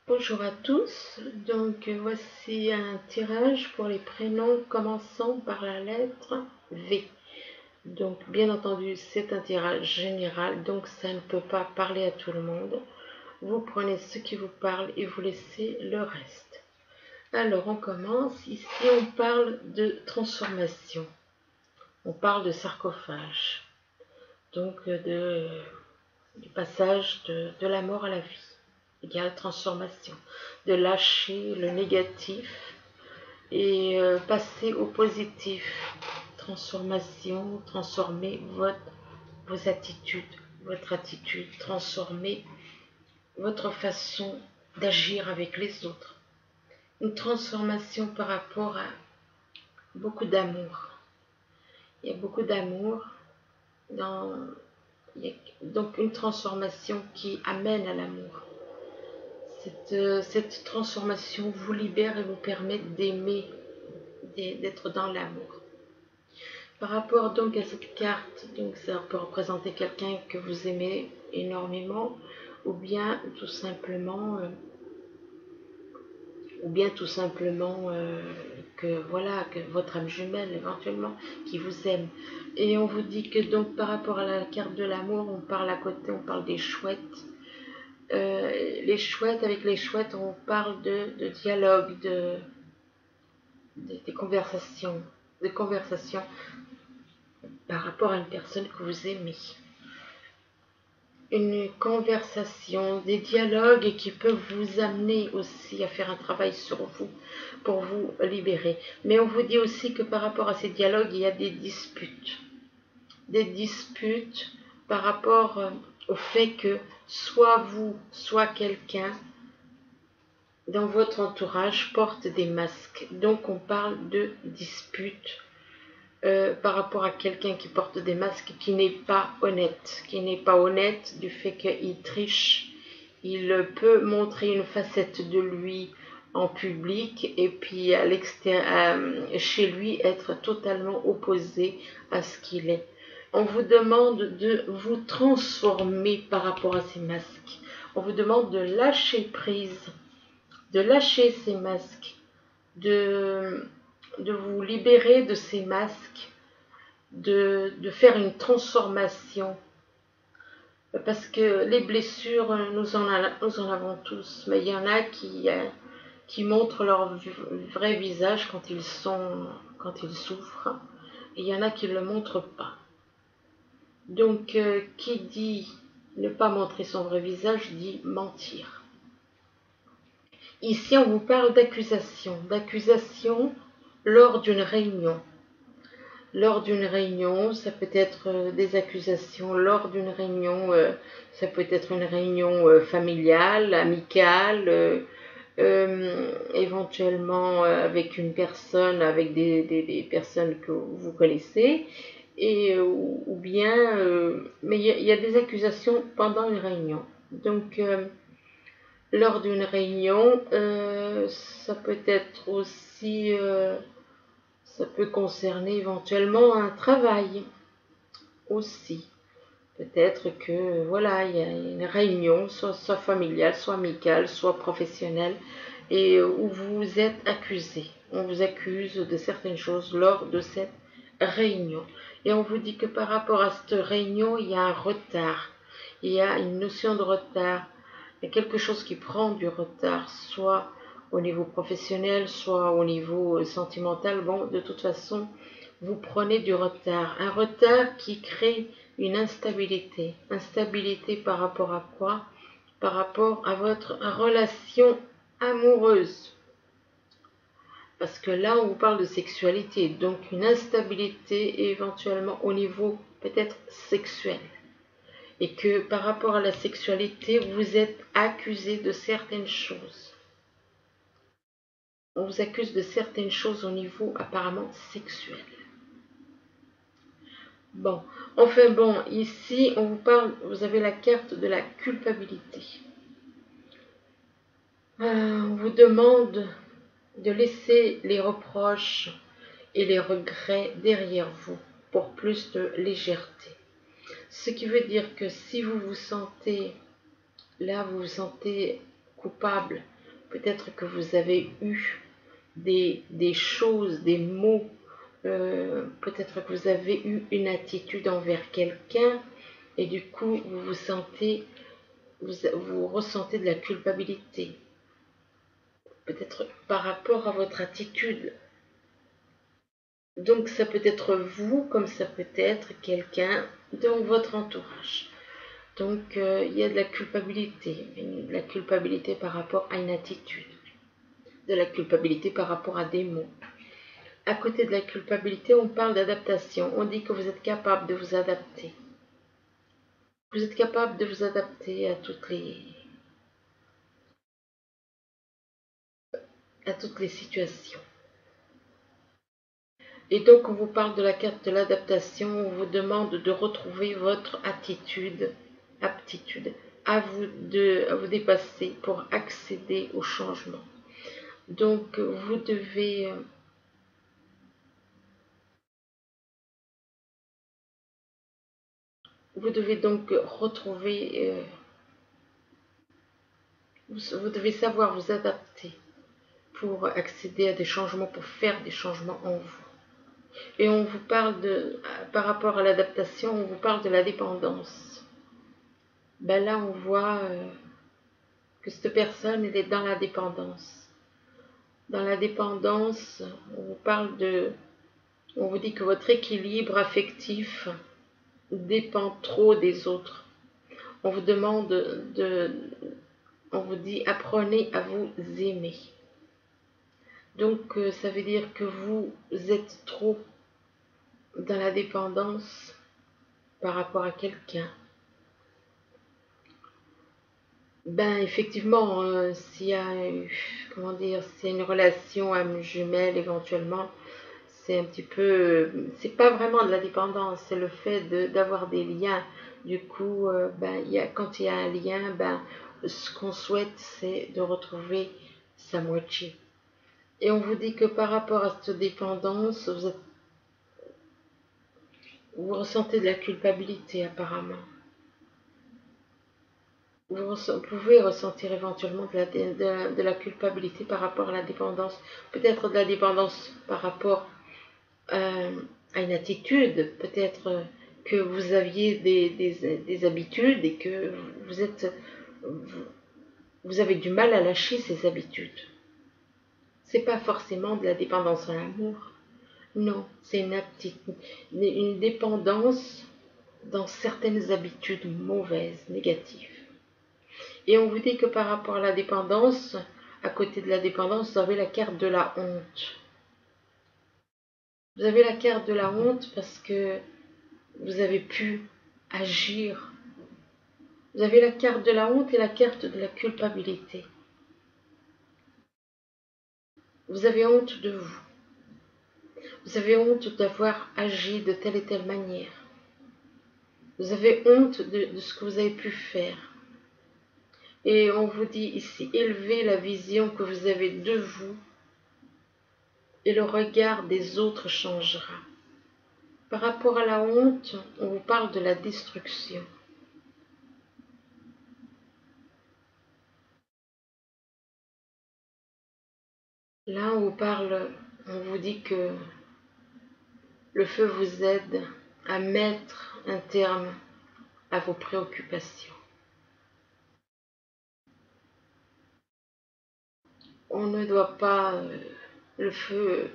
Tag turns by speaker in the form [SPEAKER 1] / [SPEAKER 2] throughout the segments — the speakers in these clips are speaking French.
[SPEAKER 1] Bonjour à tous, donc voici un tirage pour les prénoms commençant par la lettre V. Donc bien entendu c'est un tirage général, donc ça ne peut pas parler à tout le monde. Vous prenez ce qui vous parle et vous laissez le reste. Alors on commence, ici on parle de transformation, on parle de sarcophage, donc du passage de la mort à la vie. Il y a la transformation, de lâcher le négatif et passer au positif. Transformation, transformer vos attitudes, votre attitude, transformer votre façon d'agir avec les autres. Une transformation par rapport à beaucoup d'amour. Il y a beaucoup d'amour dans... donc une transformation qui amène à l'amour. Cette transformation vous libère et vous permet d'aimer, d'être dans l'amour. Par rapport donc à cette carte, donc ça peut représenter quelqu'un que vous aimez énormément, ou bien tout simplement, que voilà, que votre âme jumelle éventuellement qui vous aime. Et on vous dit que donc par rapport à la carte de l'amour, on parle à côté, on parle des chouettes. Les chouettes, avec les chouettes, on parle de dialogue, des conversations, par rapport à une personne que vous aimez. Une conversation, des dialogues qui peuvent vous amener aussi à faire un travail sur vous pour vous libérer. Mais on vous dit aussi que par rapport à ces dialogues, il y a des disputes. Des disputes par rapport au fait que soit vous, soit quelqu'un dans votre entourage porte des masques. Donc on parle de disputes par rapport à quelqu'un qui porte des masques, qui n'est pas honnête, du fait qu'il triche. Il peut montrer une facette de lui en public et puis à chez lui être totalement opposé à ce qu'il est. On vous demande de vous transformer par rapport à ces masques. On vous demande de lâcher prise, de lâcher ces masques, de vous libérer de ces masques, de faire une transformation. Parce que les blessures, nous en avons tous, mais il y en a qui montrent leur vrai visage quand ils souffrent, et il y en a qui ne le montrent pas. Donc, qui dit ne pas montrer son vrai visage dit mentir. Ici, on vous parle d'accusation lors d'une réunion. Lors d'une réunion, ça peut être des accusations. Lors d'une réunion, ça peut être une réunion familiale, amicale, éventuellement avec une personne, avec des personnes que vous connaissez, et ou bien, mais il y a des accusations pendant une réunion. Donc, lors d'une réunion, ça peut être aussi, ça peut concerner éventuellement un travail aussi. Peut-être que voilà, il y a une réunion, soit familiale, soit amicale, soit professionnelle, et où vous êtes accusé. On vous accuse de certaines choses lors de cette réunion. Et on vous dit que par rapport à cette réunion, il y a un retard. Il y a une notion de retard. Il y a quelque chose qui prend du retard, soit au niveau professionnel, soit au niveau sentimental. Bon, de toute façon, vous prenez du retard. Un retard qui crée une instabilité. Instabilité par rapport à quoi? Par rapport à votre relation amoureuse. Parce que là, on vous parle de sexualité. Donc, une instabilité éventuellement au niveau peut-être sexuel. Et que par rapport à la sexualité, vous êtes accusé de certaines choses. On vous accuse de certaines choses au niveau apparemment sexuel. Bon, enfin bon, ici on vous parle, vous avez la carte de la culpabilité. On vous demande de laisser les reproches et les regrets derrière vous pour plus de légèreté. Ce qui veut dire que si vous vous sentez, là vous vous sentez coupable Peut-être que vous avez eu des choses, des mots, peut-être que vous avez eu une attitude envers quelqu'un et du coup vous ressentez de la culpabilité. Peut-être par rapport à votre attitude. Donc ça peut être vous comme ça peut être quelqu'un dans votre entourage. Donc il y a de la culpabilité par rapport à une attitude, de la culpabilité par rapport à des mots. À côté de la culpabilité, on parle d'adaptation. On dit que vous êtes capable de vous adapter. Vous êtes capable de vous adapter à toutes les situations. Et donc, on vous parle de la carte de l'adaptation, on vous demande de retrouver votre aptitude à vous dépasser pour accéder au changement. Donc, vous devez donc retrouver, vous devez savoir vous adapter pour accéder à des changements, pour faire des changements en vous. Et on vous parle par rapport à l'adaptation, on vous parle de la dépendance. Ben là, on voit que cette personne, elle est dans la dépendance. Dans la dépendance, on vous dit que votre équilibre affectif dépend trop des autres. On vous demande on vous dit apprenez à vous aimer. Donc ça veut dire que vous êtes trop dans la dépendance par rapport à quelqu'un. Ben effectivement, s'il y a s'il y a une relation âme jumelle éventuellement, c'est un petit peu, c'est pas vraiment de la dépendance, c'est le fait d'avoir des liens. Du coup, quand il y a un lien, ce qu'on souhaite, c'est de retrouver sa moitié. Et on vous dit que par rapport à cette dépendance, vous ressentez de la culpabilité apparemment. Vous pouvez ressentir éventuellement de la culpabilité par rapport à la dépendance, peut-être de la dépendance par rapport à une attitude, peut-être que vous aviez des habitudes et que vous avez du mal à lâcher ces habitudes. C'est pas forcément de la dépendance à l'amour, non, c'est une dépendance dans certaines habitudes mauvaises, négatives. Et on vous dit que par rapport à la dépendance, à côté de la dépendance, vous avez la carte de la honte. Vous avez la carte de la honte parce que vous avez pu agir. Vous avez la carte de la honte et la carte de la culpabilité. Vous avez honte de vous. Vous avez honte d'avoir agi de telle et telle manière. Vous avez honte de ce que vous avez pu faire. Et on vous dit ici, élevez la vision que vous avez de vous et le regard des autres changera. Par rapport à la honte, on vous parle de la destruction. Là, on vous dit que le feu vous aide à mettre un terme à vos préoccupations. On ne doit pas le feu,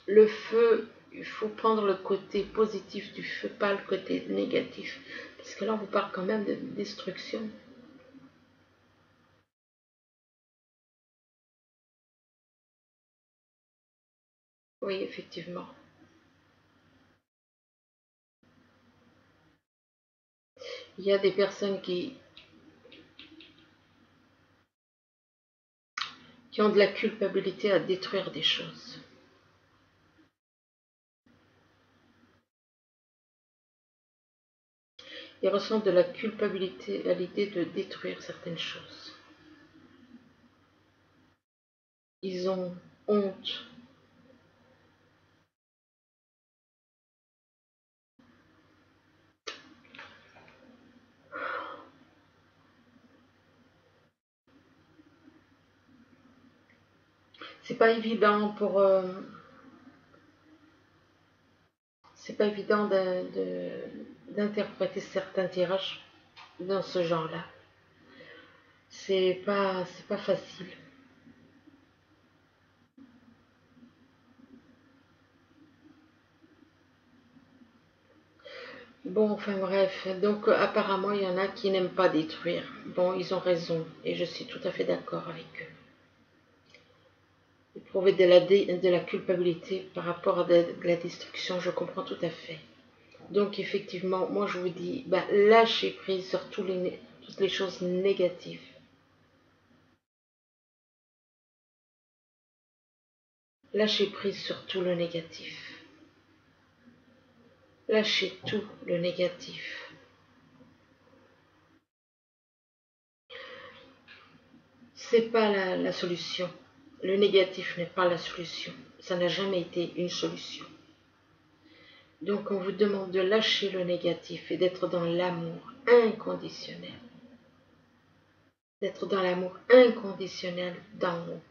[SPEAKER 1] il faut prendre le côté positif du feu, pas le côté négatif, parce que là on vous parle quand même de destruction. Oui, effectivement. Il y a des personnes qui ont de la culpabilité à détruire des choses. Ils ressentent de la culpabilité à l'idée de détruire certaines choses. Ils ont honte. C'est pas évident pour... c'est pas évident d'interpréter certains tirages dans ce genre-là. C'est pas facile. Bon, enfin bref, donc apparemment il y en a qui n'aiment pas détruire. Bon, ils ont raison et je suis tout à fait d'accord avec eux. Éprouver de la culpabilité par rapport à de la destruction, je comprends tout à fait. Donc effectivement, moi je vous dis, bah, lâchez prise sur toutes les choses négatives. Lâchez prise sur tout le négatif. Lâchez tout le négatif. C'est pas la solution. Le négatif n'est pas la solution. Ça n'a jamais été une solution. Donc on vous demande de lâcher le négatif et d'être dans l'amour inconditionnel. D'être dans l'amour inconditionnel d'en haut,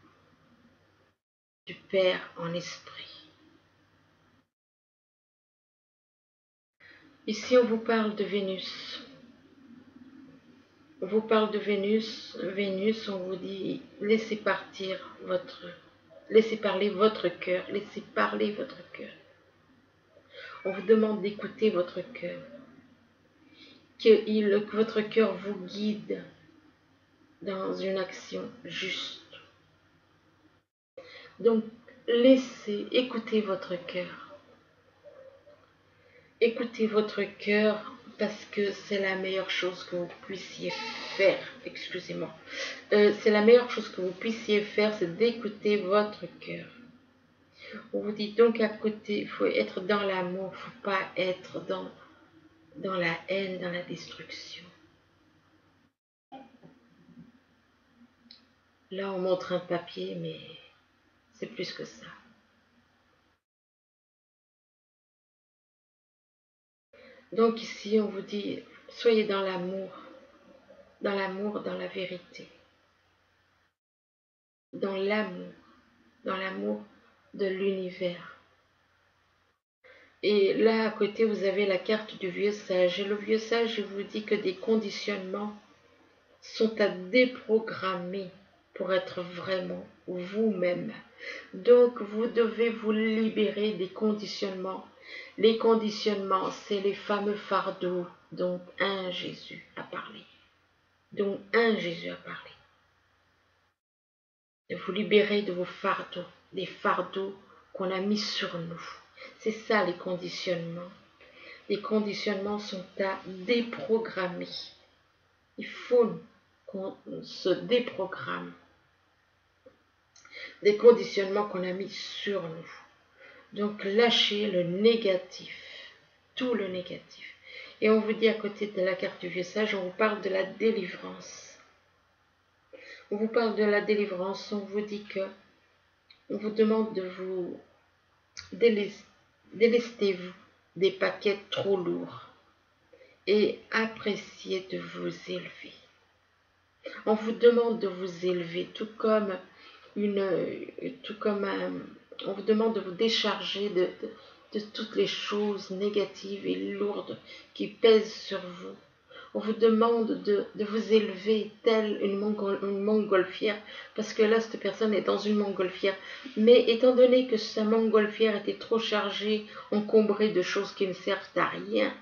[SPEAKER 1] du Père en esprit. Ici on vous parle de Vénus. On vous parle de Vénus. Vénus, on vous dit laissez parler votre cœur, laissez parler votre cœur. On vous demande d'écouter votre cœur, que votre cœur vous guide dans une action juste. Donc, écoutez votre cœur. Écoutez votre cœur parce que c'est la meilleure chose que vous puissiez faire. Excusez-moi. C'est la meilleure chose que vous puissiez faire, c'est d'écouter votre cœur. On vous dit donc à côté, il faut être dans l'amour, il ne faut pas être dans la haine, dans la destruction. Là, on montre un papier, mais c'est plus que ça. Donc ici, on vous dit, soyez dans l'amour, dans la vérité, dans l'amour de l'univers. Et là, à côté, vous avez la carte du vieux sage. Et le vieux sage vous dit que des conditionnements sont à déprogrammer pour être vraiment vous-même. Donc, vous devez vous libérer des conditionnements. Les conditionnements, c'est les fameux fardeaux dont un Jésus a parlé. Dont un Jésus a parlé. De vous libérer de vos fardeaux, des fardeaux qu'on a mis sur nous. C'est ça les conditionnements. Les conditionnements sont à déprogrammer. Il faut qu'on se déprogramme des conditionnements qu'on a mis sur nous. Donc lâchez le négatif, tout le négatif. Et on vous dit à côté de la carte du vieux sage, on vous parle de la délivrance. On vous parle de la délivrance, on vous dit que, on vous demande de vous délestez-vous des paquets trop lourds et appréciez de vous élever. On vous demande de vous élever, on vous demande de vous décharger de toutes les choses négatives et lourdes qui pèsent sur vous. On vous demande de vous élever telle une montgolfière, parce que là, cette personne est dans une montgolfière. Mais étant donné que sa montgolfière était trop chargée, encombrée de choses qui ne servent à rien,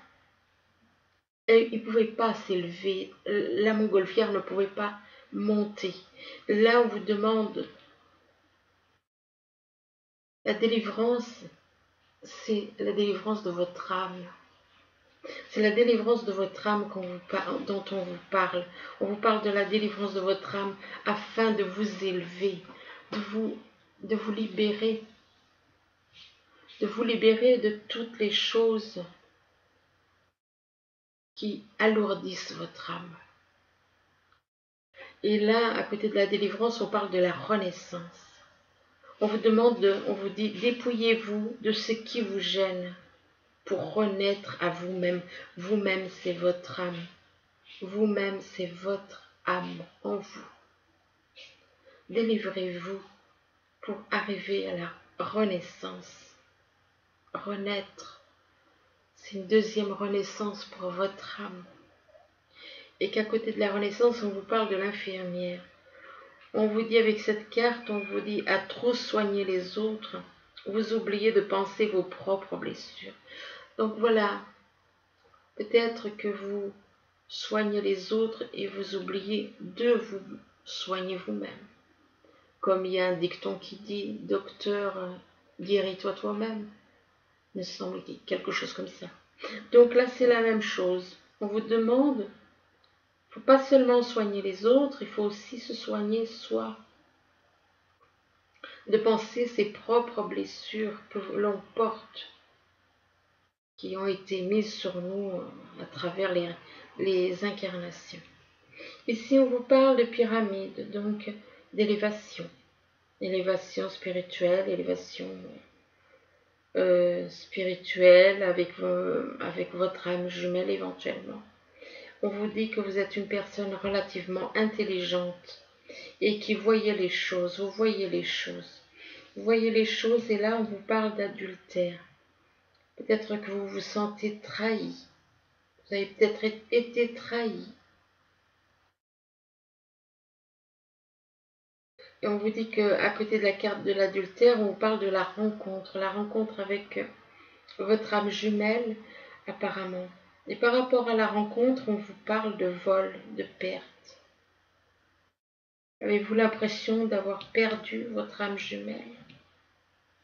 [SPEAKER 1] il ne pouvait pas s'élever. La montgolfière ne pouvait pas monter. Là, on vous demande la délivrance, c'est la délivrance de votre âme. C'est la délivrance de votre âme dont on vous parle. On vous parle de la délivrance de votre âme afin de vous élever, de vous libérer de toutes les choses qui alourdissent votre âme. Et là, à côté de la délivrance, on parle de la renaissance. On vous dit, dépouillez-vous de ce qui vous gêne pour renaître à vous-même. Vous-même, c'est votre âme. Vous-même, c'est votre âme en vous. Délivrez-vous pour arriver à la renaissance. Renaître, c'est une deuxième renaissance pour votre âme. Et qu'à côté de la renaissance, on vous parle de l'infirmière. On vous dit avec cette carte, on vous dit à trop soigner les autres, vous oubliez de penser vos propres blessures. Donc voilà, peut-être que vous soignez les autres et vous oubliez de vous soigner vous-même. Comme il y a un dicton qui dit, docteur, guéris-toi toi-même. Il me semble qu'il y a quelque chose comme ça. Donc là, c'est la même chose. On vous demande, il ne faut pas seulement soigner les autres, il faut aussi se soigner soi. De penser ses propres blessures que l'on porte, qui ont été mises sur nous à travers les incarnations. Ici, on vous parle de pyramide, donc d'élévation. Élévation spirituelle, élévation spirituelle avec votre âme jumelle éventuellement. On vous dit que vous êtes une personne relativement intelligente et qui voyait les choses, vous voyez les choses. Vous voyez les choses et là on vous parle d'adultère. Peut-être que vous vous sentez trahi. Vous avez peut-être été trahi. Et on vous dit qu'à côté de la carte de l'adultère, on vous parle de la rencontre avec votre âme jumelle apparemment. Et par rapport à la rencontre, on vous parle de vol, de perte. Avez-vous l'impression d'avoir perdu votre âme jumelle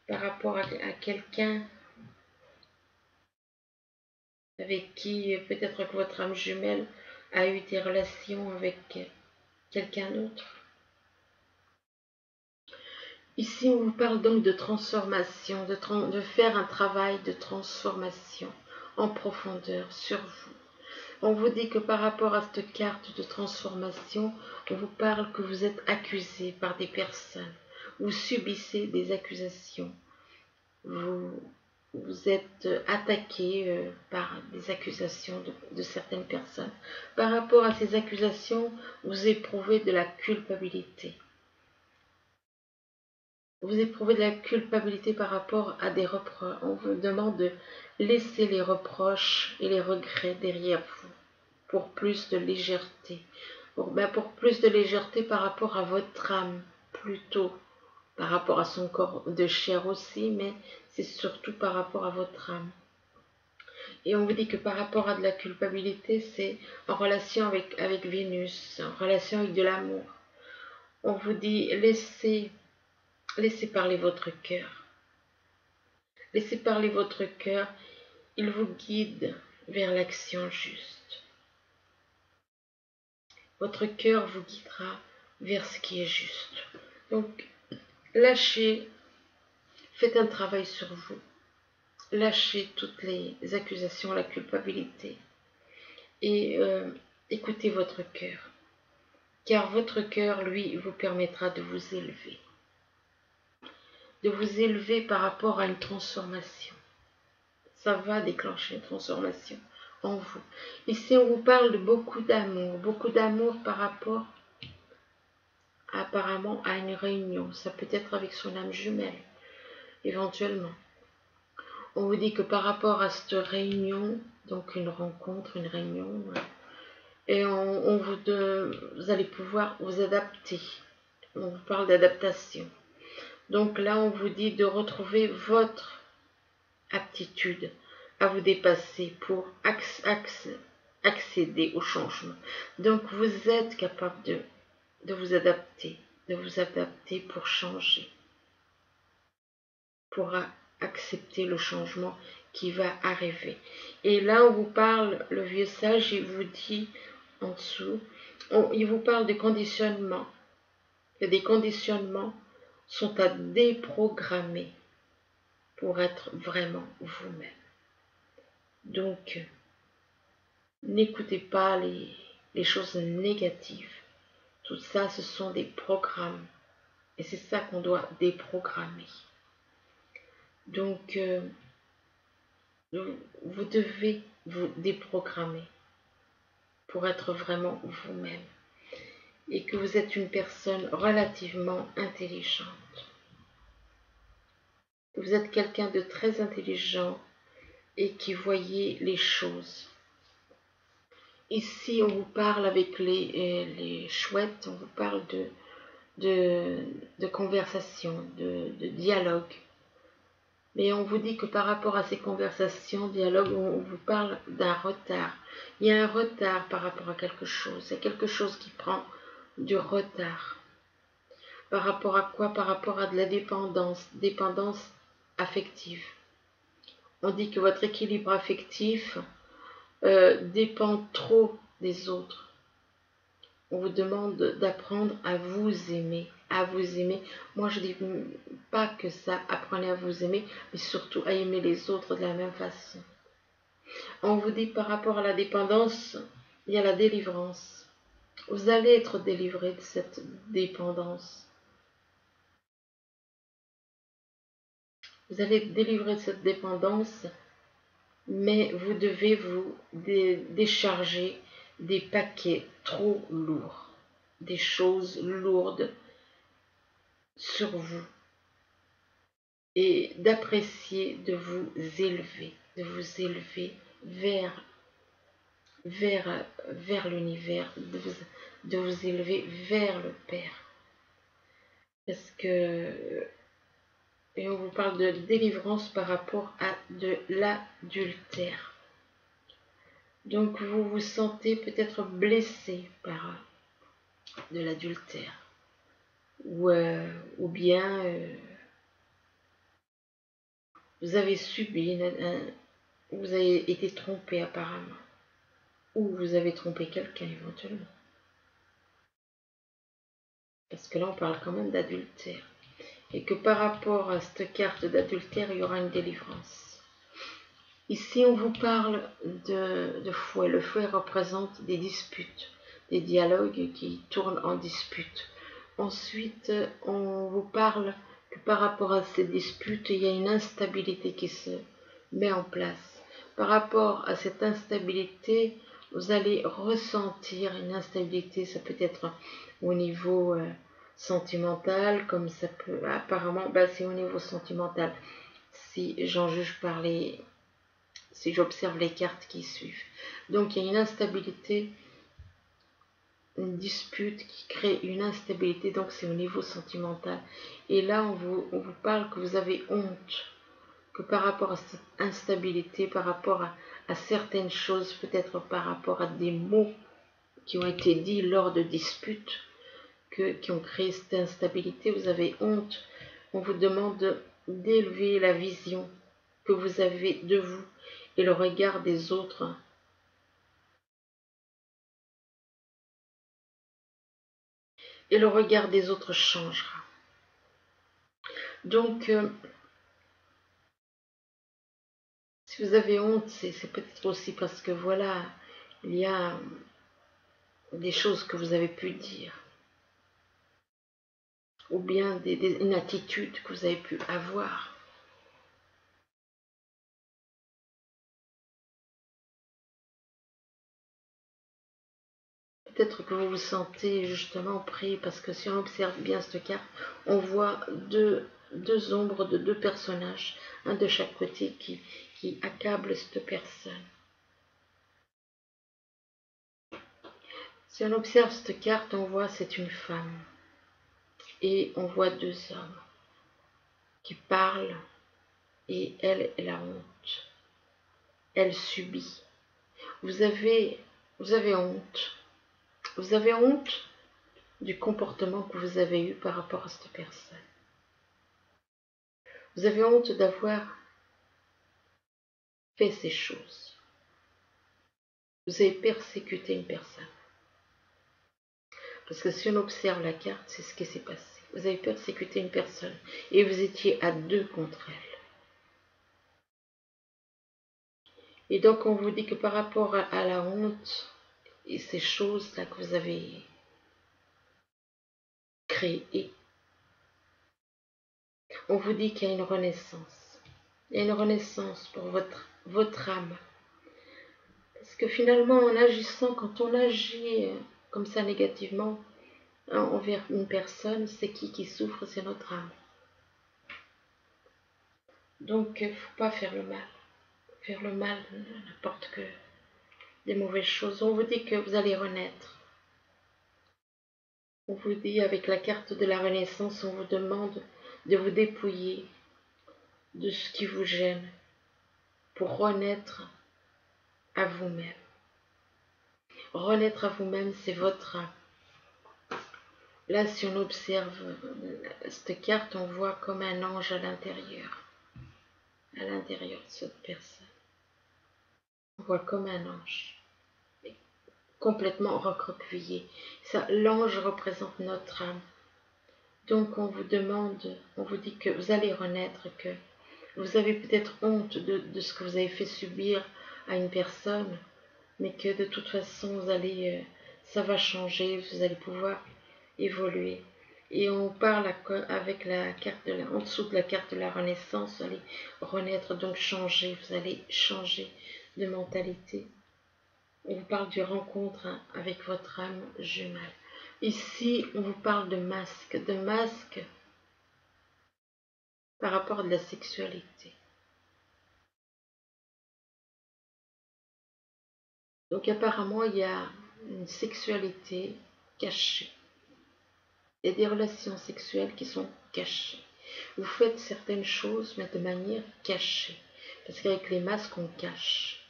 [SPEAKER 1] par rapport à quelqu'un avec qui peut-être que votre âme jumelle a eu des relations avec quelqu'un d'autre? Ici, on vous parle donc de transformation, de faire un travail de transformation en profondeur sur vous. On vous dit que par rapport à cette carte de transformation, on vous parle que vous êtes accusé par des personnes. Vous subissez des accusations. Vous êtes attaqué par des accusations de certaines personnes. Par rapport à ces accusations, vous éprouvez de la culpabilité. Vous éprouvez de la culpabilité par rapport à des reproches. On vous demande de laisser les reproches et les regrets derrière vous pour plus de légèreté. Pour plus de légèreté par rapport à votre âme, plutôt par rapport à son corps de chair aussi, mais c'est surtout par rapport à votre âme. Et on vous dit que par rapport à de la culpabilité, c'est en relation avec Vénus, en relation avec de l'amour. On vous dit laissez parler votre cœur. Laissez parler votre cœur, il vous guide vers l'action juste. Votre cœur vous guidera vers ce qui est juste. Donc, lâchez, faites un travail sur vous. Lâchez toutes les accusations, la culpabilité. Et écoutez votre cœur. Car votre cœur, lui, vous permettra de vous élever. De vous élever par rapport à une transformation. Ça va déclencher une transformation en vous. Ici, on vous parle de beaucoup d'amour par rapport apparemment à une réunion. Ça peut être avec son âme jumelle, éventuellement. On vous dit que par rapport à cette réunion, donc une rencontre, une réunion, et vous allez pouvoir vous adapter. On vous parle d'adaptation. Donc là, on vous dit de retrouver votre aptitude à vous dépasser pour accéder au changement. Donc vous êtes capable de vous adapter pour changer, pour accepter le changement qui va arriver. Et là, on vous parle, le vieux sage, il vous dit en dessous, il vous parle de conditionnement. Et des conditionnements sont à déprogrammer pour être vraiment vous-même. Donc, n'écoutez pas les choses négatives. Tout ça, ce sont des programmes. Et c'est ça qu'on doit déprogrammer. Donc, vous devez vous déprogrammer pour être vraiment vous-même. Et que vous êtes une personne relativement intelligente. Vous êtes quelqu'un de très intelligent et qui voyez les choses. Ici, on vous parle avec les chouettes, on vous parle de conversation, de dialogue. Mais on vous dit que par rapport à ces conversations, dialogues, on vous parle d'un retard. Il y a un retard par rapport à quelque chose. Il y a quelque chose qui prend du retard. Par rapport à quoi? Par rapport à de la dépendance affective. On dit que votre équilibre affectif dépend trop des autres. On vous demande d'apprendre à vous aimer, à vous aimer. Moi, je ne dis pas que ça, apprenez à vous aimer, mais surtout à aimer les autres de la même façon. On vous dit par rapport à la dépendance, il y a la délivrance. Vous allez être délivré de cette dépendance. Vous allez être délivré de cette dépendance, mais vous devez vous décharger des paquets trop lourds, des choses lourdes sur vous, et d'apprécier de vous élever vers l'univers, de vous élever vers le Père. Parce que, et on vous parle de délivrance par rapport à de l'adultère. Donc vous vous sentez peut-être blessé par de l'adultère. Ou bien vous avez subi, vous avez été trompé apparemment. Ou vous avez trompé quelqu'un éventuellement. Parce que là on parle quand même d'adultère. Et que par rapport à cette carte d'adultère, il y aura une délivrance. Ici, on vous parle de fouet. Le fouet représente des disputes, des dialogues qui tournent en dispute. Ensuite, on vous parle que par rapport à ces disputes, il y a une instabilité qui se met en place. Par rapport à cette instabilité, vous allez ressentir une instabilité, ça peut être au niveau sentimental, comme ça peut, apparemment, c'est au niveau sentimental. Si j'en juge par si j'observe les cartes qui suivent. Donc il y a une instabilité, une dispute qui crée une instabilité, donc c'est au niveau sentimental. Et là, on vous parle que vous avez honte, que par rapport à cette instabilité, par rapport à certaines choses, peut-être par rapport à des mots qui ont été dits lors de disputes, qui ont créé cette instabilité, vous avez honte. On vous demande d'élever la vision que vous avez de vous et le regard des autres. Et le regard des autres changera. Donc, si vous avez honte, c'est peut-être aussi parce que voilà, il y a des choses que vous avez pu dire. Ou bien une attitude que vous avez pu avoir. Peut-être que vous vous sentez justement pris, parce que si on observe bien cette carte, on voit deux ombres de deux personnages, un de chaque côté qui accable cette personne. Si on observe cette carte, on voit c'est une femme et on voit deux hommes qui parlent et elle a honte. Elle subit. Vous avez honte. Vous avez honte du comportement que vous avez eu par rapport à cette personne. Vous avez honte d'avoir fait ces choses. Vous avez persécuté une personne. Parce que si on observe la carte, c'est ce qui s'est passé. Vous avez persécuté une personne et vous étiez à deux contre elle. Et donc on vous dit que par rapport à la honte et ces choses-là que vous avez créées, on vous dit qu'il y a une renaissance. Il y a une renaissance pour votre âme. Parce que finalement, en agissant, quand on agit comme ça négativement envers une personne, c'est qui souffre? C'est notre âme. Donc, il ne faut pas faire le mal. Faire le mal, n'importe que des mauvaises choses. On vous dit que vous allez renaître. On vous dit, avec la carte de la Renaissance, on vous demande de vous dépouiller de ce qui vous gêne pour renaître à vous-même. Renaître à vous-même, c'est votre âme. Là, si on observe cette carte, on voit comme un ange à l'intérieur de cette personne. On voit comme un ange, complètement recroquevillé. Ça, l'ange représente notre âme. Donc on vous demande, on vous dit que vous allez renaître, que vous avez peut-être honte de ce que vous avez fait subir à une personne, mais que de toute façon, ça va changer, vous allez pouvoir évoluer. Et on parle avec la carte en dessous de la carte de la Renaissance, vous allez renaître, donc changer, vous allez changer de mentalité. On vous parle du rencontre avec votre âme jumelle. Ici, on vous parle de masque par rapport à de la sexualité. Donc apparemment, il y a une sexualité cachée. Il y a des relations sexuelles qui sont cachées. Vous faites certaines choses, mais de manière cachée. Parce qu'avec les masques, on cache.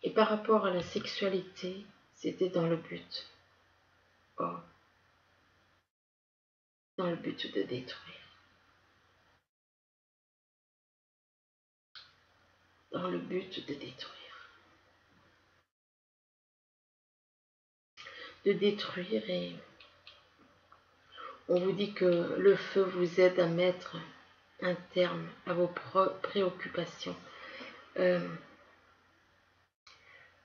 [SPEAKER 1] Et par rapport à la sexualité, c'était dans le but. Oh, dans le but de détruire. Dans le but de détruire. De détruire, et on vous dit que le feu vous aide à mettre un terme à vos préoccupations.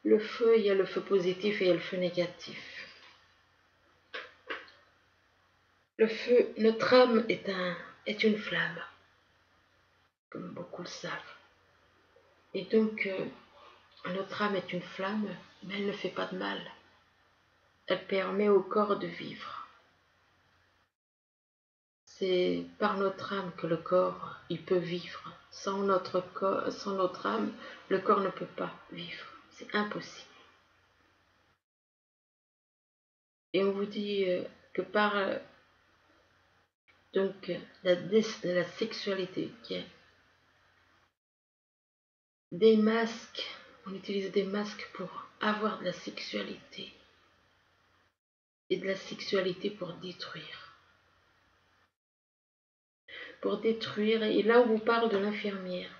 [SPEAKER 1] Le feu, il y a le feu positif et il y a le feu négatif. Le feu, notre âme est une flamme, comme beaucoup le savent. Et donc, notre âme est une flamme, mais elle ne fait pas de mal. Elle permet au corps de vivre. C'est par notre âme que le corps, il peut vivre. Sans notre âme, le corps ne peut pas vivre. C'est impossible. Et on vous dit que par donc la sexualité, qui est des masques, on utilise des masques pour avoir de la sexualité et de la sexualité pour détruire. Pour détruire, et là on vous parle de l'infirmière.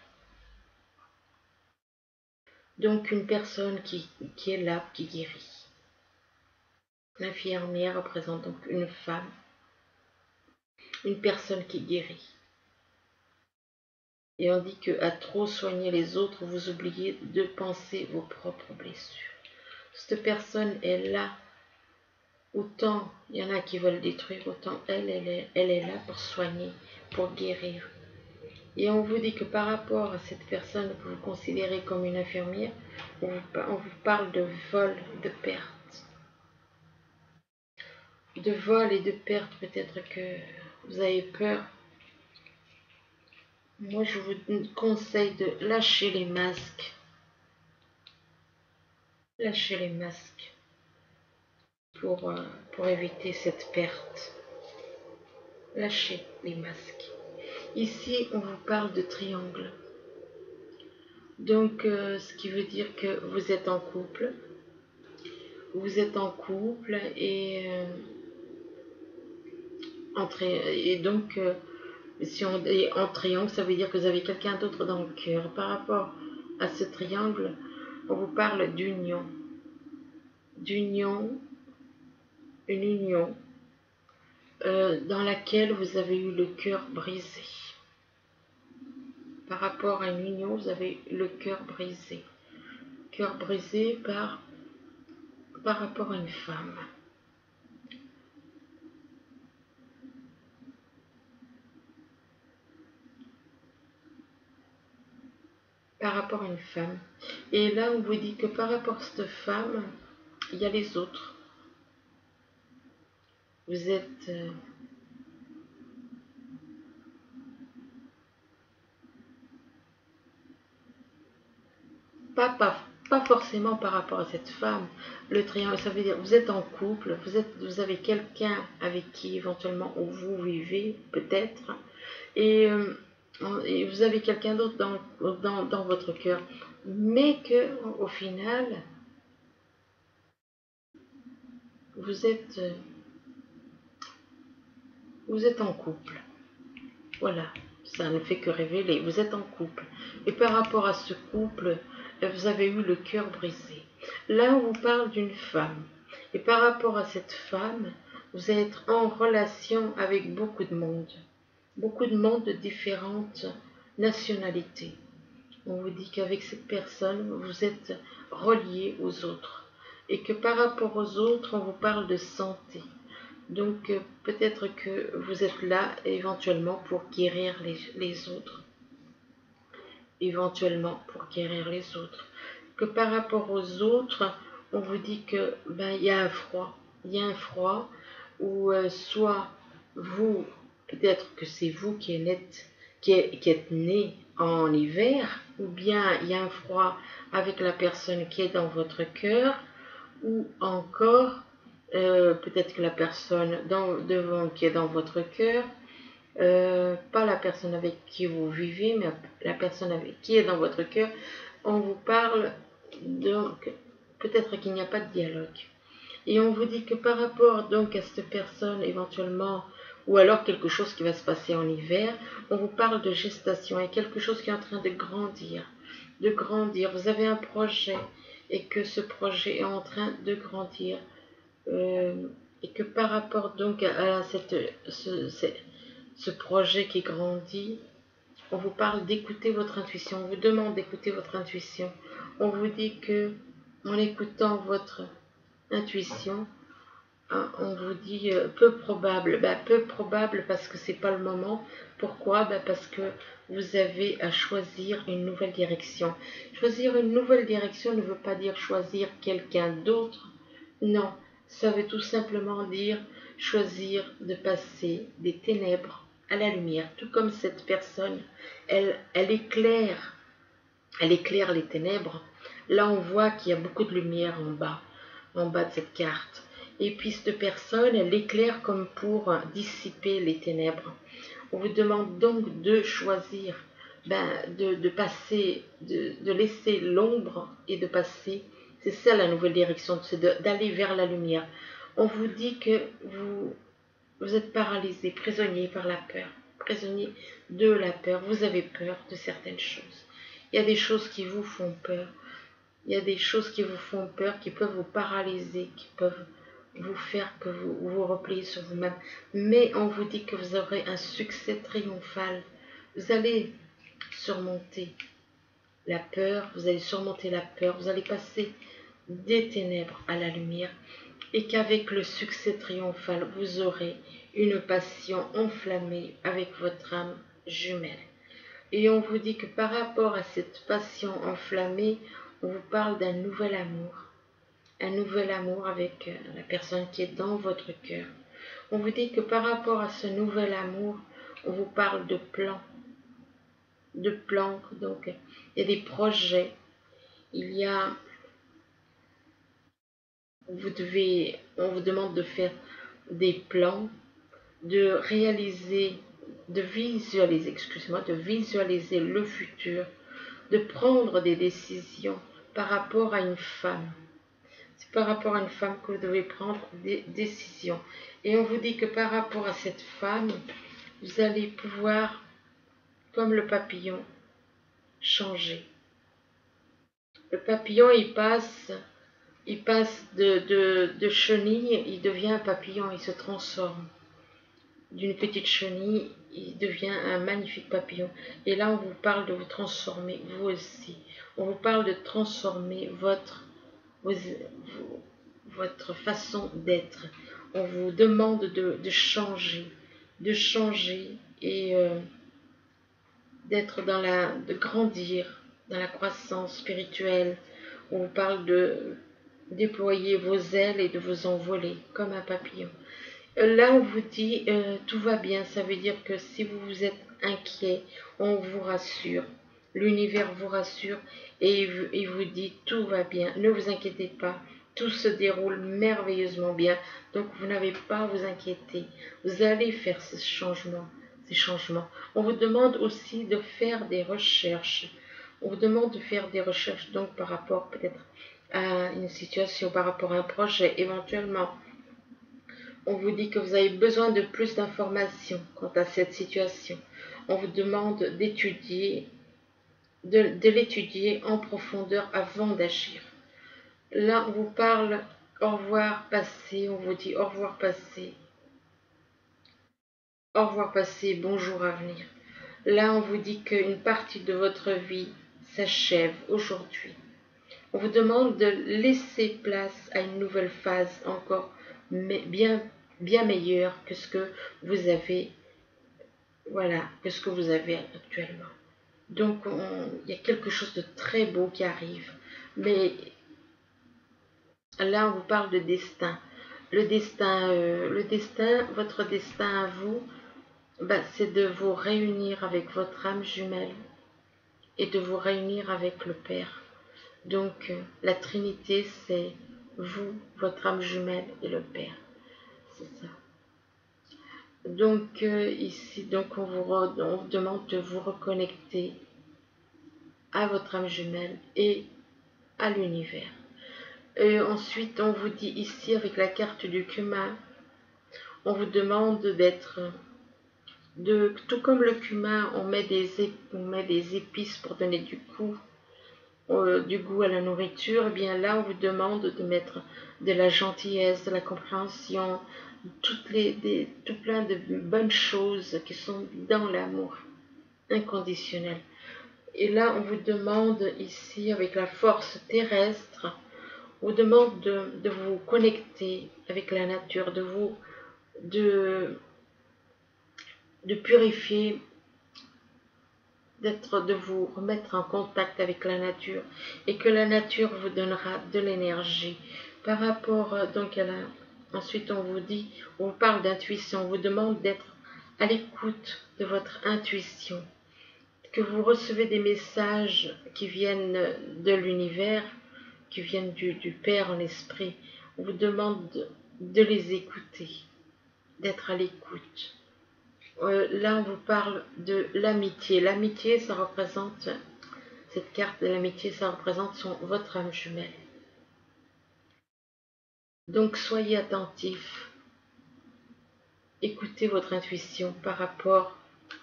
[SPEAKER 1] Donc une personne qui est là, qui guérit. L'infirmière représente donc une femme, une personne qui guérit. Et on dit qu'à trop soigner les autres, vous oubliez de penser vos propres blessures. Cette personne est là. Autant il y en a qui veulent détruire, autant elle est là pour soigner, pour guérir. Et on vous dit que par rapport à cette personne que vous considérez comme une infirmière, on vous parle de vol, de perte. De vol et de perte, peut-être que vous avez peur. Moi, je vous conseille de lâcher les masques. Lâcher les masques pour éviter cette perte. Lâchez les masques. Ici, on vous parle de triangle. Donc, ce qui veut dire que vous êtes en couple. Vous êtes en couple et donc, si on est en triangle, ça veut dire que vous avez quelqu'un d'autre dans le cœur. Par rapport à ce triangle, on vous parle d'union. D'union, une union dans laquelle vous avez eu le cœur brisé. Par rapport à une union, vous avez le cœur brisé. Cœur brisé par rapport à une femme. Par rapport à une femme. Et là, on vous dit que par rapport à cette femme, il y a les autres. Vous êtes... Euh, pas forcément par rapport à cette femme. Le triangle, ça veut dire vous êtes en couple, vous avez quelqu'un avec qui éventuellement vous vivez peut-être, et, et vous avez quelqu'un d'autre dans votre cœur, mais que au final vous êtes, vous êtes en couple. Voilà, ça ne fait que révéler, vous êtes en couple. Et par rapport à ce couple, vous avez eu le cœur brisé. Là, on vous parle d'une femme. Et par rapport à cette femme, vous allez être en relation avec beaucoup de monde. Beaucoup de monde de différentes nationalités. On vous dit qu'avec cette personne, vous êtes relié aux autres. Et que par rapport aux autres, on vous parle de santé. Donc peut-être que vous êtes là éventuellement pour guérir les autres. Éventuellement pour guérir les autres. Que par rapport aux autres, on vous dit que il y a un froid. Il y a un froid où soit vous, peut-être que c'est vous qui êtes né en hiver, ou bien il y a un froid avec la personne qui est dans votre cœur, ou encore peut-être que la personne devant qui est dans votre cœur, pas la personne avec qui vous vivez, mais la personne avec qui est dans votre cœur, on vous parle, donc peut-être qu'il n'y a pas de dialogue. Et on vous dit que par rapport donc à cette personne éventuellement, ou alors quelque chose qui va se passer en hiver, on vous parle de gestation et quelque chose qui est en train de grandir. De grandir. Vous avez un projet et que ce projet est en train de grandir. Et que par rapport donc à ce projet qui grandit, on vous parle d'écouter votre intuition, on vous demande d'écouter votre intuition. On vous dit que en écoutant votre intuition, on vous dit peu probable. Peu probable parce que c'est pas le moment. Pourquoi? Parce que vous avez à choisir une nouvelle direction. Choisir une nouvelle direction ne veut pas dire choisir quelqu'un d'autre. Non, ça veut tout simplement dire choisir de passer des ténèbres à la lumière. Tout comme cette personne, elle éclaire les ténèbres. Là, on voit qu'il y a beaucoup de lumière en bas de cette carte. Et puis cette personne, elle éclaire comme pour dissiper les ténèbres. On vous demande donc de choisir, de passer, de laisser l'ombre et de passer. C'est ça la nouvelle direction, c'est d'aller vers la lumière. On vous dit que vous êtes paralysé, prisonnier par la peur, prisonnier de la peur. Vous avez peur de certaines choses. Il y a des choses qui vous font peur. Il y a des choses qui vous font peur, qui peuvent vous paralyser, qui peuvent vous faire que vous vous repliez sur vous-même. Mais on vous dit que vous aurez un succès triomphal. Vous allez surmonter la peur, vous allez surmonter la peur, vous allez passer des ténèbres à la lumière et qu'avec le succès triomphal, vous aurez une passion enflammée avec votre âme jumelle. Et on vous dit que par rapport à cette passion enflammée, on vous parle d'un nouvel amour avec la personne qui est dans votre cœur. On vous dit que par rapport à ce nouvel amour, on vous parle de plans, donc il y a des projets, il y a, on vous demande de faire des plans, de réaliser, de visualiser le futur, de prendre des décisions par rapport à une femme. C'est par rapport à une femme que vous devez prendre des décisions. Et on vous dit que par rapport à cette femme, vous allez pouvoir, comme le papillon, changer. Le papillon, il passe de chenille, il devient un papillon, il se transforme. D'une petite chenille, il devient un magnifique papillon. Et là, on vous parle de vous transformer, vous aussi. On vous parle de transformer votre façon d'être. On vous demande de changer et d'être de grandir dans la croissance spirituelle. On vous parle de déployer vos ailes et de vous envoler comme un papillon. Là, on vous dit tout va bien. Ça veut dire que si vous vous êtes inquiet, on vous rassure. l'univers vous rassure et il vous dit tout va bien, ne vous inquiétez pas, tout se déroule merveilleusement bien, donc vous n'avez pas à vous inquiéter, vous allez faire ces changements. On vous demande aussi de faire des recherches. On vous demande de faire des recherches donc par rapport peut-être à une situation, par rapport à un projet éventuellement. On vous dit que vous avez besoin de plus d'informations quant à cette situation. On vous demande d'étudier, de l'étudier en profondeur avant d'agir. Là, on vous parle au revoir passé, on vous dit au revoir passé, au revoir passé, bonjour à venir. Là, on vous dit qu'une partie de votre vie s'achève aujourd'hui. On vous demande de laisser place à une nouvelle phase encore bien meilleure que ce que vous avez, voilà, que ce que vous avez actuellement. Donc, il y a quelque chose de très beau qui arrive. Mais là, on vous parle de destin. Le destin, votre destin à vous, c'est de vous réunir avec votre âme jumelle et de vous réunir avec le Père. Donc, la Trinité, c'est vous, votre âme jumelle et le Père. C'est ça. Donc, ici, donc on vous demande de vous reconnecter à votre âme jumelle et à l'univers. Ensuite, on vous dit ici, avec la carte du cumin, on vous demande d'être... tout comme le cumin, on met des épices pour donner du goût à la nourriture, et bien là on vous demande de mettre de la gentillesse, de la compréhension, tout plein de bonnes choses qui sont dans l'amour inconditionnel. Et là on vous demande ici, avec la force terrestre, on vous demande de vous connecter avec la nature, de purifier, de vous remettre en contact avec la nature et que la nature vous donnera de l'énergie par rapport donc à la... Ensuite on vous parle d'intuition, on vous demande d'être à l'écoute de votre intuition, que vous recevez des messages qui viennent de l'univers, qui viennent du Père en esprit. On vous demande de les écouter, d'être à l'écoute. Là, on vous parle de l'amitié. L'amitié, ça représente, cette carte de l'amitié, ça représente votre âme jumelle. Donc, soyez attentifs. Écoutez votre intuition par rapport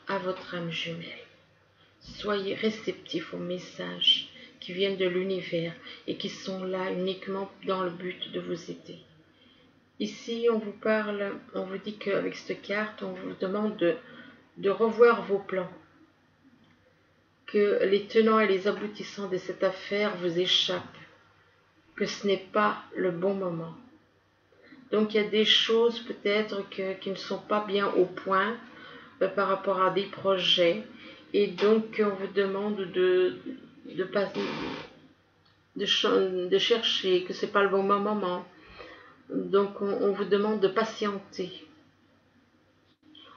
[SPEAKER 1] à votre âme jumelle. Soyez réceptifs aux messages qui viennent de l'univers et qui sont là uniquement dans le but de vous aider. Ici, on vous dit qu'avec cette carte, on vous demande de revoir vos plans, que les tenants et les aboutissants de cette affaire vous échappent, que ce n'est pas le bon moment. Donc il y a des choses peut-être qui ne sont pas bien au point par rapport à des projets, et donc on vous demande de chercher, que ce n'est pas le bon moment. Donc on vous demande de patienter.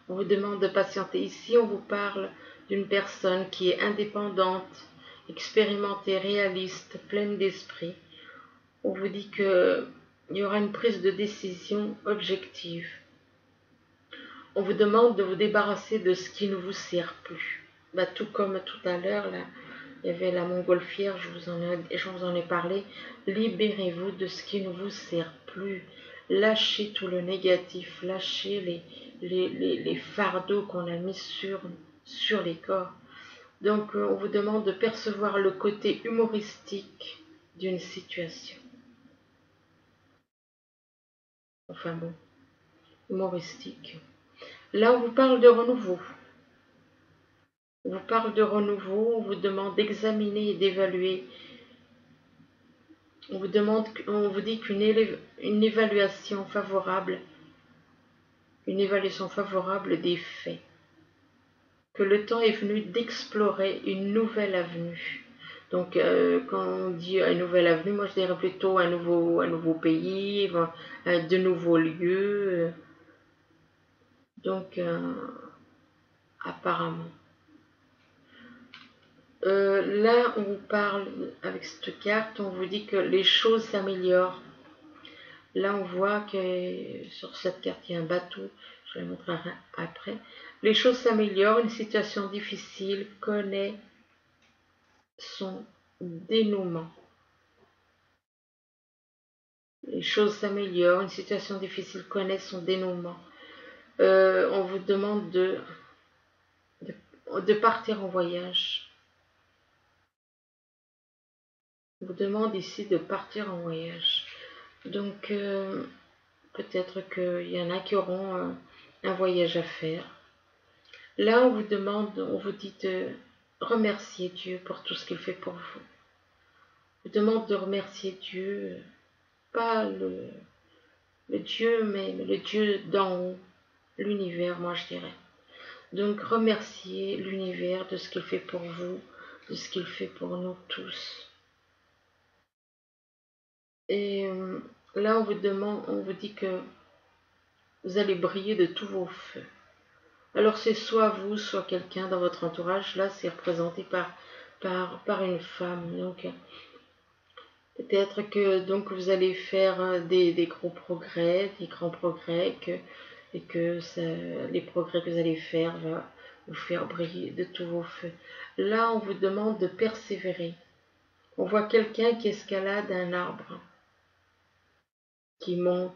[SPEAKER 1] On vous demande de patienter. Ici, on vous parle d'une personne qui est indépendante, expérimentée, réaliste, pleine d'esprit. On vous dit qu'il y aura une prise de décision objective. On vous demande de vous débarrasser de ce qui ne vous sert plus. Tout comme tout à l'heure, là, il y avait la montgolfière, je vous en ai parlé. Libérez-vous de ce qui ne vous sert plus. Lâchez tout le négatif, lâchez les fardeaux qu'on a mis sur les corps. Donc, on vous demande de percevoir le côté humoristique d'une situation. Enfin bon, humoristique. Là, on vous parle de renouveau. On vous parle de renouveau, on vous demande d'examiner et d'évaluer. On vous dit qu'une évaluation favorable, des faits, que le temps est venu d'explorer une nouvelle avenue. Donc, quand on dit une nouvelle avenue, moi je dirais plutôt un nouveau pays, de nouveaux lieux. Donc, apparemment. Là, on vous parle, avec cette carte, on vous dit que les choses s'améliorent. Là, on voit que sur cette carte, il y a un bateau. Je la montrerai après. Les choses s'améliorent. Une situation difficile connaît son dénouement. Les choses s'améliorent. Une situation difficile connaît son dénouement. On vous demande de partir en voyage. On vous demande ici de partir en voyage. Donc, peut-être qu'il y en a qui auront un voyage à faire. Là, on vous demande, on vous dit de remercier Dieu pour tout ce qu'il fait pour vous. On vous demande de remercier Dieu, pas le Dieu, mais le Dieu d'en haut, l'univers, moi je dirais. Donc, remerciez l'univers de ce qu'il fait pour vous, de ce qu'il fait pour nous tous. Et là, on vous demande, on vous dit que vous allez briller de tous vos feux. Alors c'est soit vous, soit quelqu'un dans votre entourage. Là, c'est représenté par une femme. Donc, peut-être que donc vous allez faire des gros progrès, des grands progrès, et que les progrès que vous allez faire vont vous faire briller de tous vos feux. Là, on vous demande de persévérer. On voit quelqu'un qui escalade un arbre, qui monte,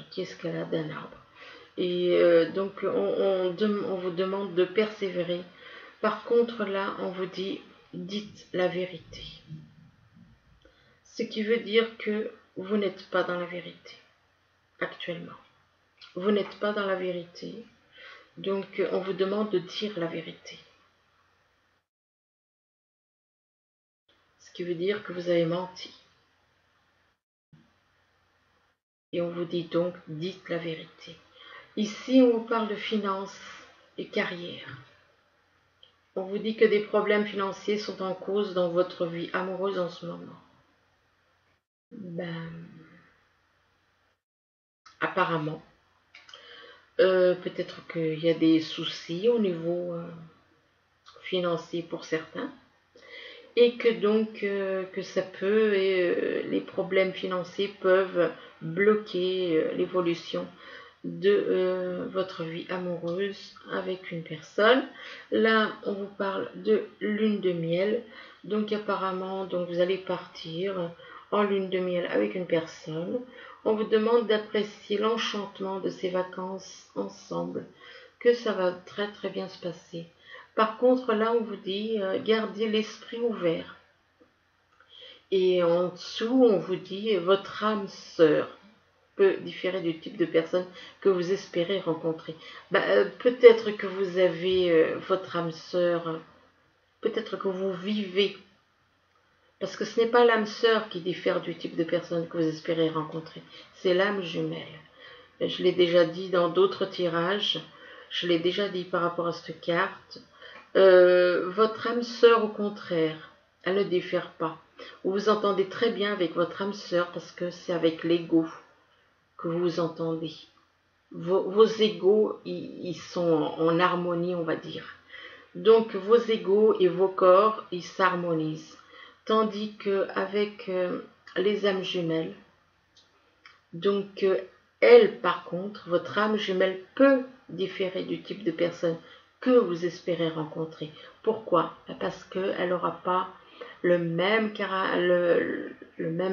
[SPEAKER 1] qui escalade un arbre. Et donc, on vous demande de persévérer. Par contre, là, on vous dit, dites la vérité. Ce qui veut dire que vous n'êtes pas dans la vérité, actuellement. Vous n'êtes pas dans la vérité. Donc, on vous demande de dire la vérité. Ce qui veut dire que vous avez menti. Et on vous dit donc, dites la vérité. Ici, on vous parle de finances et carrière. On vous dit que des problèmes financiers sont en cause dans votre vie amoureuse en ce moment. Ben, apparemment. Peut-être qu'il y a des soucis au niveau financier pour certains. Et que donc, que ça peut, les problèmes financiers peuvent bloquer l'évolution de votre vie amoureuse avec une personne. Là, on vous parle de lune de miel. Donc apparemment, donc vous allez partir en lune de miel avec une personne. On vous demande d'apprécier l'enchantement de ces vacances ensemble, que ça va très très bien se passer. Par contre, là, on vous dit, gardez l'esprit ouvert. Et en dessous, on vous dit, votre âme sœur peut différer du type de personne que vous espérez rencontrer. Peut-être que vous avez votre âme sœur, peut-être que vous vivez, parce que ce n'est pas l'âme sœur qui diffère du type de personne que vous espérez rencontrer, c'est l'âme jumelle. Je l'ai déjà dit dans d'autres tirages, je l'ai déjà dit par rapport à cette carte. Votre âme sœur, au contraire, elle ne diffère pas. Vous vous entendez très bien avec votre âme sœur parce que c'est avec l'ego que vous vous entendez. Vos égos, ils sont en harmonie, on va dire. Donc, vos égos et vos corps, ils s'harmonisent. Tandis qu'avec les âmes jumelles, donc, elle, par contre, votre âme jumelle peut différer du type de personne que vous espérez rencontrer. Pourquoi? Parce qu'elle n'aura pas le même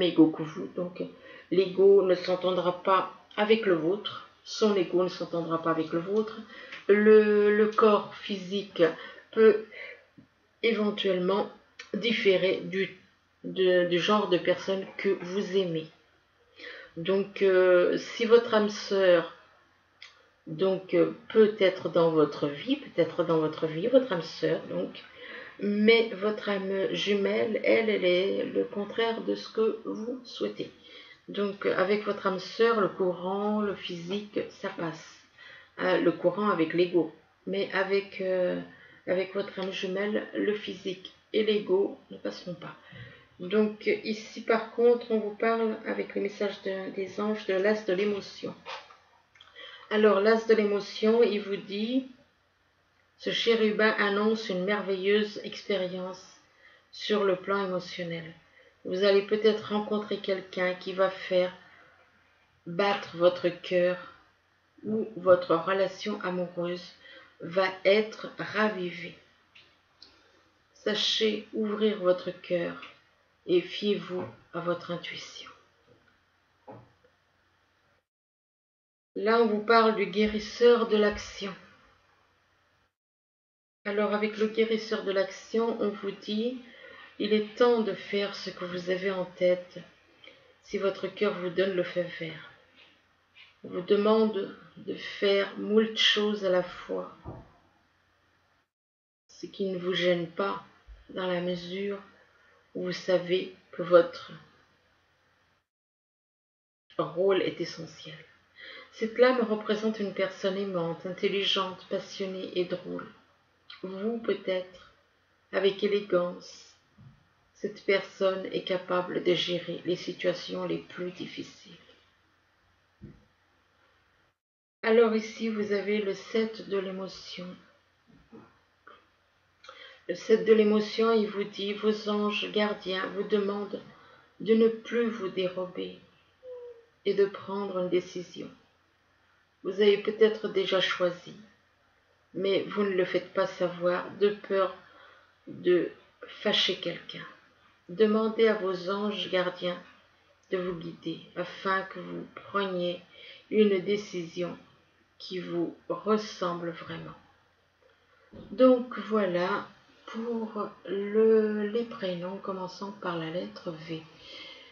[SPEAKER 1] ego que vous. Donc, l'ego ne s'entendra pas avec le vôtre. Son ego ne s'entendra pas avec le vôtre. Le corps physique peut éventuellement différer du genre de personne que vous aimez. Donc, si votre âme sœur peut être dans votre vie, votre âme sœur, donc, mais votre âme jumelle, elle est le contraire de ce que vous souhaitez. Donc, avec votre âme sœur, le courant, le physique, ça passe. Le courant avec l'ego. Mais avec votre âme jumelle, le physique et l'ego ne passeront pas. Donc ici par contre on vous parle avec le message des anges de l'as de l'émotion. Alors l'as de l'émotion, il vous dit Ce chérubin annonce une merveilleuse expérience sur le plan émotionnel. Vous allez peut-être rencontrer quelqu'un qui va faire battre votre cœur ou votre relation amoureuse va être ravivée. Sachez ouvrir votre cœur et fiez-vous à votre intuition. Là, on vous parle du guérisseur de l'action. Alors, avec le guérisseur de l'action, on vous dit, il est temps de faire ce que vous avez en tête si votre cœur vous donne le feu vert. On vous demande de faire moult choses à la fois, ce qui ne vous gêne pas dans la mesure où vous savez que votre rôle est essentiel. Cette lame représente une personne aimante, intelligente, passionnée et drôle. Vous, peut-être, avec élégance, cette personne est capable de gérer les situations les plus difficiles. Alors ici, vous avez le 7 de l'émotion. Le 7 de l'émotion, il vous dit, vos anges gardiens vous demandent de ne plus vous dérober et de prendre une décision. Vous avez peut-être déjà choisi, mais vous ne le faites pas savoir de peur de fâcher quelqu'un. Demandez à vos anges gardiens de vous guider afin que vous preniez une décision qui vous ressemble vraiment. Donc voilà pour les prénoms commençant par la lettre V.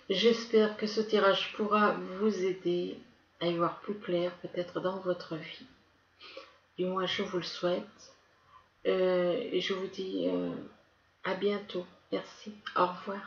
[SPEAKER 1] J'espère que ce tirage pourra vous aider à y voir plus clair peut-être dans votre vie. Du moins je vous le souhaite. Et je vous dis à bientôt. Merci. Au revoir.